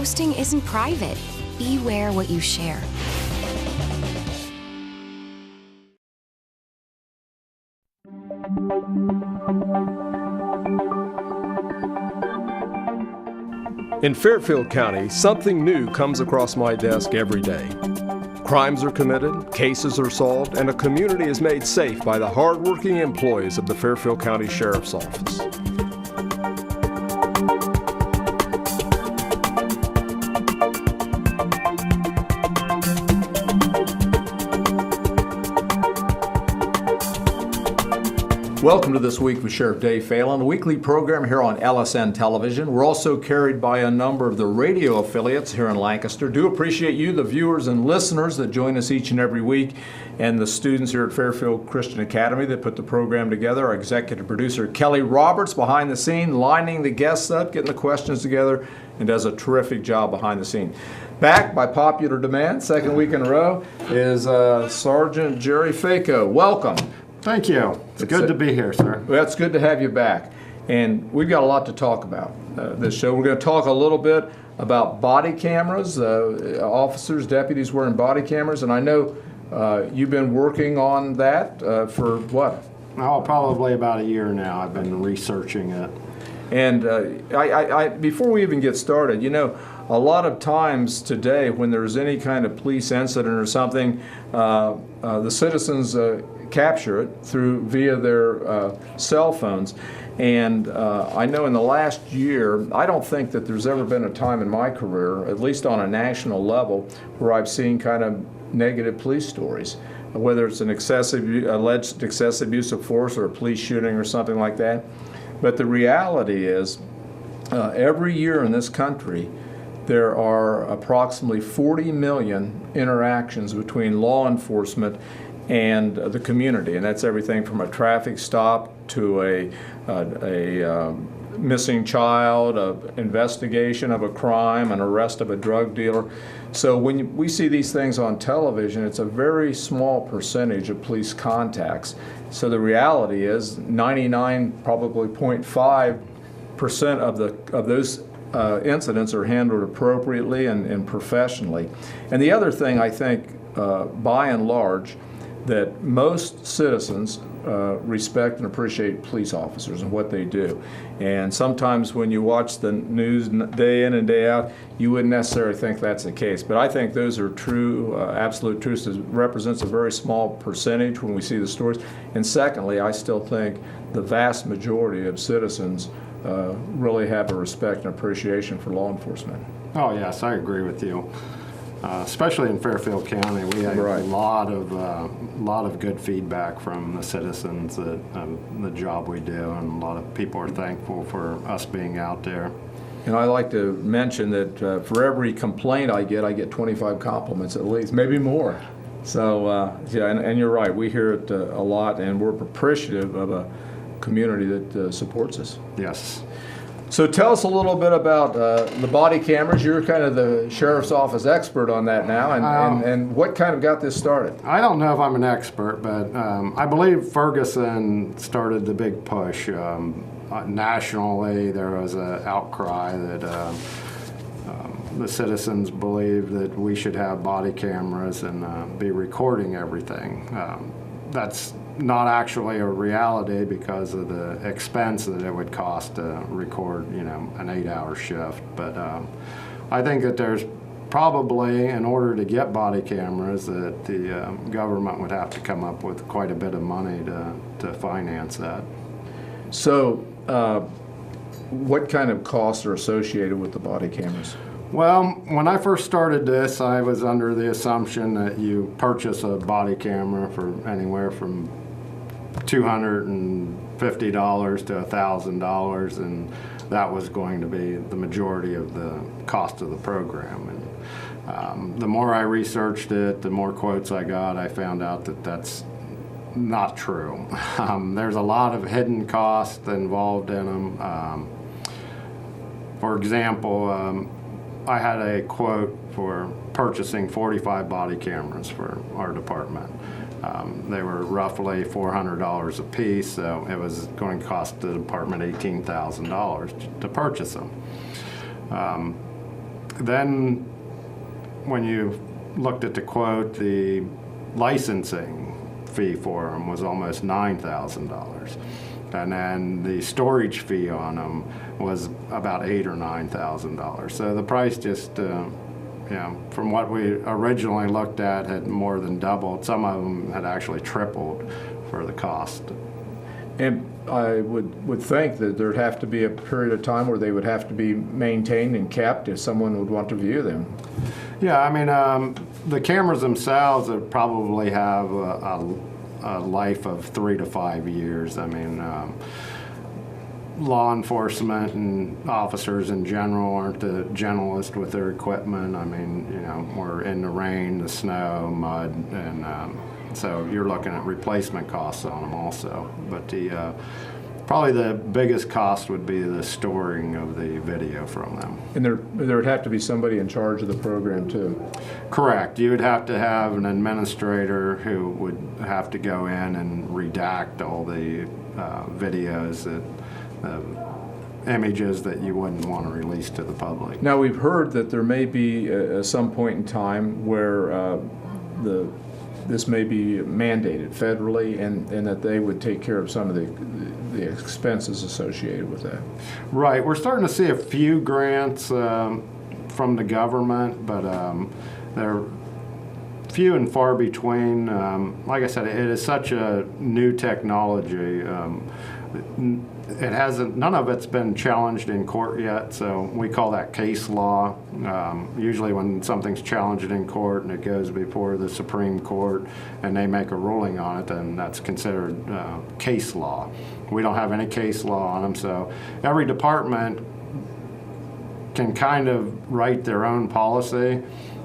posting isn't private. Beware what you share. In Fairfield County, something new comes across my desk every day. Crimes are committed, cases are solved, and a community is made safe by the hardworking employees of the Fairfield County Sheriff's Office. Welcome to This Week with Sheriff Dave Phelan, a weekly program here on LSN Television. We're also carried by a number of the radio affiliates here in Lancaster. Do appreciate you, the viewers and listeners that join us each and every week, and the students here at Fairfield Christian Academy that put the program together. Our executive producer, Kelly Roberts, behind the scene, lining the guests up, getting the questions together, and does a terrific job behind the scene. Back by popular demand, second week in a row, is Sgt Jeff Feyko. Welcome. Thank you. It's good to be here, sir. Well, it's good to have you back. And we've got a lot to talk about this show. We're going to talk a little bit about body cameras, officers, deputies wearing body cameras. And I know you've been working on that for what? Oh, probably about a year now. I've been researching it. And I before we even get started, you know, a lot of times today when there's any kind of police incident or something, the citizens capture it via their cell phones. And I know in the last year, I don't think that there's ever been a time in my career, at least on a national level, where I've seen kind of negative police stories, whether it's an alleged excessive use of force or a police shooting or something like that. But the reality is, every year in this country, there are approximately 40 million interactions between law enforcement and the community, and that's everything from a traffic stop to a missing child, an investigation of a crime, an arrest of a drug dealer. So when we see these things on television, it's a very small percentage of police contacts. So the reality is 99, probably 0.5% of those incidents are handled appropriately and professionally. And the other thing I think, by and large, that most citizens respect and appreciate police officers and what they do. And sometimes when you watch the news day in and day out, you wouldn't necessarily think that's the case. But I think those are true, absolute truths. It represents a very small percentage when we see the stories. And secondly, I still think the vast majority of citizens really have a respect and appreciation for law enforcement. Oh, yes, I agree with you. Especially in Fairfield County, we have a lot of good feedback from the citizens that the job we do, and a lot of people are thankful for us being out there. And I like to mention that for every complaint I get 25 compliments at least, maybe more. So yeah, and you're right, we hear it a lot, and we're appreciative of a community that supports us. Yes. So tell us a little bit about the body cameras. You're kind of the sheriff's office expert on that now, and what kind of got this started? I don't know if I'm an expert, but I believe Ferguson started the big push. Nationally, there was an outcry that the citizens believed that we should have body cameras and be recording everything. That's not actually a reality because of the expense that it would cost to record, you know, an 8-hour shift. But I think that there's probably, in order to get body cameras, that the government would have to come up with quite a bit of money to finance that. So what kind of costs are associated with the body cameras? Well, when I first started this, I was under the assumption that you purchase a body camera for anywhere from $250 to $1,000, and that was going to be the majority of the cost of the program. And the more I researched it, the more quotes I got, I found out that that's not true. There's a lot of hidden costs involved in them. For example, I had a quote for purchasing 45 body cameras for our department. They were roughly $400 a piece, so it was going to cost the department $18,000 to purchase them. Then when you looked at the quote, the licensing fee for them was almost $9,000. And then the storage fee on them was about $8,000 or $9,000. So the price just, from what we originally looked at, had more than doubled. Some of them had actually tripled for the cost. And I would think that there'd have to be a period of time where they would have to be maintained and kept if someone would want to view them. Yeah, I mean, the cameras themselves would probably have a life of 3 to 5 years. I mean, law enforcement and officers in general aren't the gentlest with their equipment. I mean, we're in the rain, the snow, mud, and so you're looking at replacement costs on them also. But probably the biggest cost would be the storing of the video from them. And there would have to be somebody in charge of the program too. Correct. You would have to have an administrator who would have to go in and redact all the videos, images that you wouldn't want to release to the public. Now, we've heard that there may be some point in time where this may be mandated federally, and that they would take care of some of the expenses associated with that. Right. We're starting to see a few grants from the government, but they're few and far between. Like I said, it is such a new technology. It hasn't, none of it's been challenged in court yet, so we call that case law. Usually when something's challenged in court and it goes before the Supreme Court and they make a ruling on it, then that's considered case law. We don't have any case law on them, so every department can kind of write their own policy.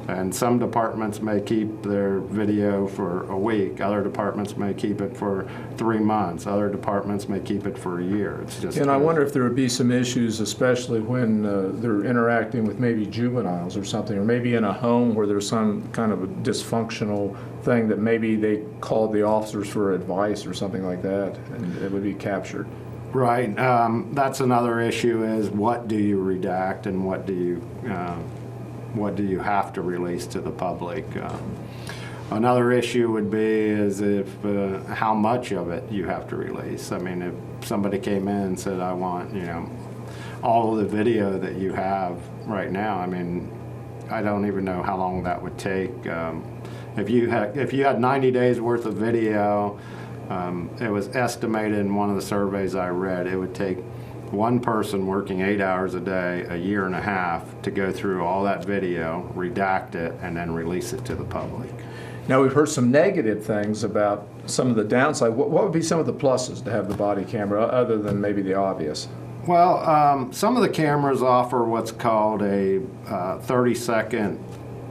And some departments may keep their video for a week. Other departments may keep it for 3 months. Other departments may keep it for a year. It's just. And I wonder if there would be some issues, especially when they're interacting with maybe juveniles or something, or maybe in a home where there's some kind of a dysfunctional thing that maybe they called the officers for advice or something like that, and it would be captured. Right. That's another issue: is what do you redact and what do you have to release to the public? Another issue would be is if how much of it you have to release. I mean, if somebody came in and said, "I want all of the video that you have right now," I mean, I don't even know how long that would take. If you had 90 days worth of video, it was estimated in one of the surveys I read, it would take one person working 8 hours a day, a year and a half, to go through all that video, redact it, and then release it to the public. Now, we've heard some negative things about some of the downside. What would be some of the pluses to have the body camera, other than maybe the obvious? Well, some of the cameras offer what's called a 30-second,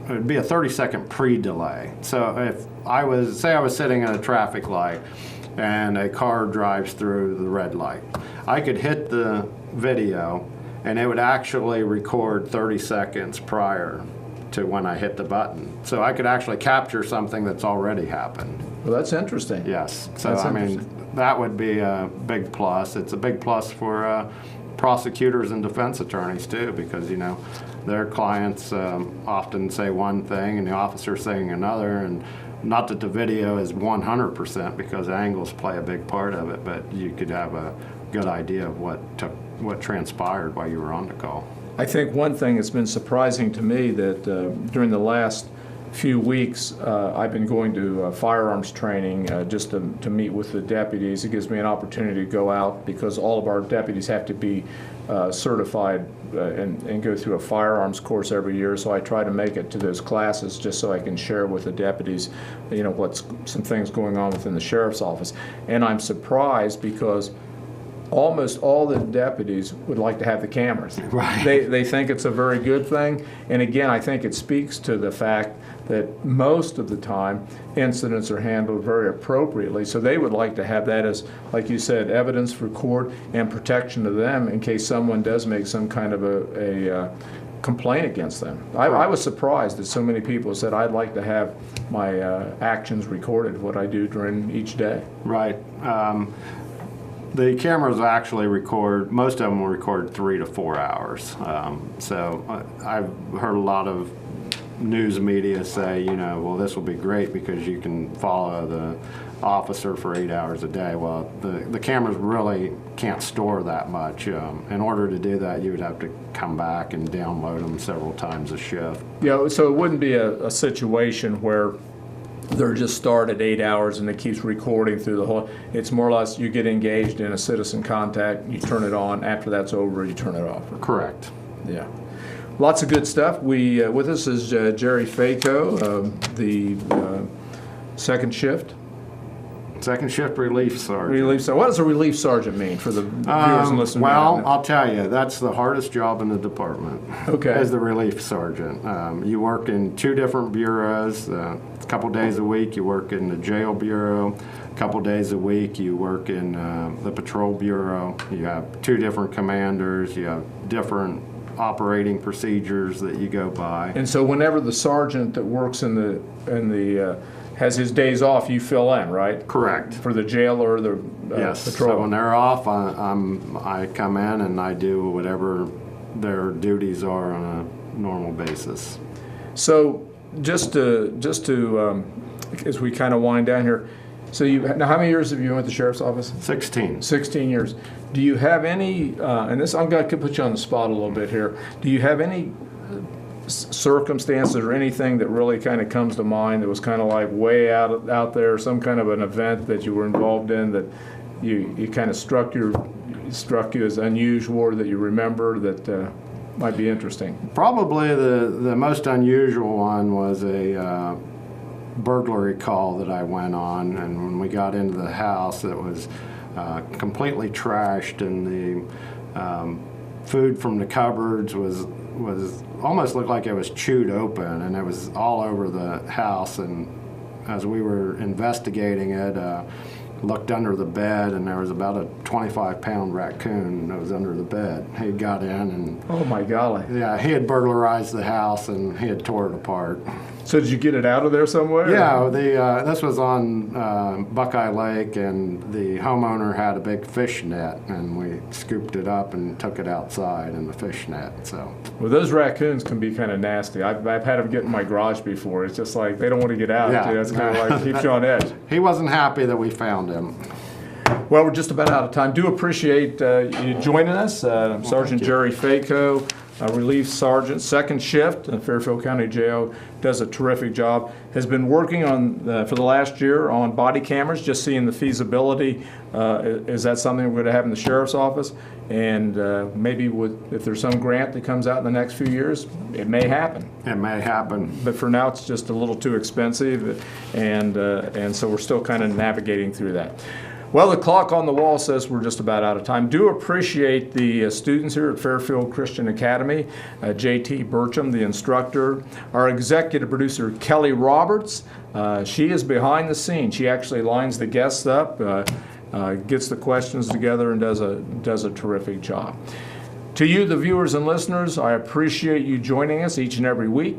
it would be a 30-second pre-delay. So if I was sitting at a traffic light, and a car drives through the red light, I could hit the video and it would actually record 30 seconds prior to when I hit the button. So I could actually capture something that's already happened. Well, that's interesting. Yes. So I mean, that would be a big plus. It's a big plus for prosecutors and defense attorneys too, because their clients often say one thing and the officer's saying another, and not that the video is 100% because angles play a big part of it, but you could have a good idea of what transpired while you were on the call. I think one thing that's been surprising to me that during the last few weeks I've been going to firearms training just to meet with the deputies. It gives me an opportunity to go out because all of our deputies have to be certified and go through a firearms course every year, so I try to make it to those classes just so I can share with the deputies, what's some things going on within the sheriff's office. And I'm surprised because almost all the deputies would like to have the cameras. Right. They think it's a very good thing, and again, I think it speaks to the fact that most of the time incidents are handled very appropriately, so they would like to have that as, like you said, evidence for court and protection to them in case someone does make some kind of a complaint against them. I was surprised that so many people said, I'd like to have my actions recorded, what I do during each day. Right. The cameras actually record, most of them will record 3 to 4 hours. So I've heard a lot of news media say, well, this will be great because you can follow the officer for 8 hours a day. Well, the cameras really can't store that much. In order to do that, you would have to come back and download them several times a shift. Yeah, so it wouldn't be a situation where they're just start at 8 hours and it keeps recording through the whole. It's more or less you get engaged in a citizen contact, you turn it on. After that's over, you turn it off. Correct. Yeah. Lots of good stuff. We with us is Jerry Feyko, the second shift. Second shift relief sergeant. Relief sergeant. What does a relief sergeant mean for the viewers and listeners? Well, I'll tell you, that's the hardest job in the department. Okay. As the relief sergeant. You work in 2 different bureaus. A couple days a week you work in the jail bureau. A couple days a week you work in the patrol bureau. You have 2 different commanders. You have different operating procedures that you go by. And so whenever the sergeant that works in the has his days off, you fill in, right? Correct. For the jail or the Yes. patrol. So when they're off, I come in and I do whatever their duties are on a normal basis. So just to as we kind of wind down here, so now how many years have you been with the sheriff's office? 16. 16 years. Do you have any? And this I'm going to put you on the spot a little bit here. Do you have any circumstances or anything that really kind of comes to mind that was kind of like way out there, some kind of an event that you were involved in that you kind of struck you as unusual, or that you remember that might be interesting? Probably the most unusual one was a burglary call that I went on, and when we got into the house, it was completely trashed, and the food from the cupboards was almost looked like it was chewed open, and it was all over the house. And as we were investigating it, looked under the bed, and there was about a 25-pound raccoon that was under the bed. He got in and... Oh my golly. Yeah, he had burglarized the house and he had tore it apart. So did you get it out of there somewhere? Yeah, this was on Buckeye Lake, and the homeowner had a big fish net, and we scooped it up and took it outside in the fish net. So. Well, those raccoons can be kind of nasty. I've had them get in my garage before. It's just like they don't want to get out. Yeah. It's kind of like keeps you on edge. He wasn't happy that we found him. Well, we're just about out of time. Do appreciate you joining us, Sergeant Jerry Feyko, Relief Sergeant, second shift in Fairfield County Jail, does a terrific job. Has been working on for the last year on body cameras, just seeing the feasibility. Is that something we're going to have in the sheriff's office? And maybe if there's some grant that comes out in the next few years, it may happen. It may happen. But for now, it's just a little too expensive, and so we're still kind of navigating through that. Well, the clock on the wall says we're just about out of time. Do appreciate the students here at Fairfield Christian Academy, J.T. Burcham, the instructor, our executive producer, Kelly Roberts. She is behind the scenes. She actually lines the guests up, gets the questions together, and does a terrific job. To you, the viewers and listeners, I appreciate you joining us each and every week.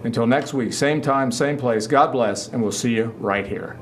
Until next week, same time, same place, God bless, and we'll see you right here.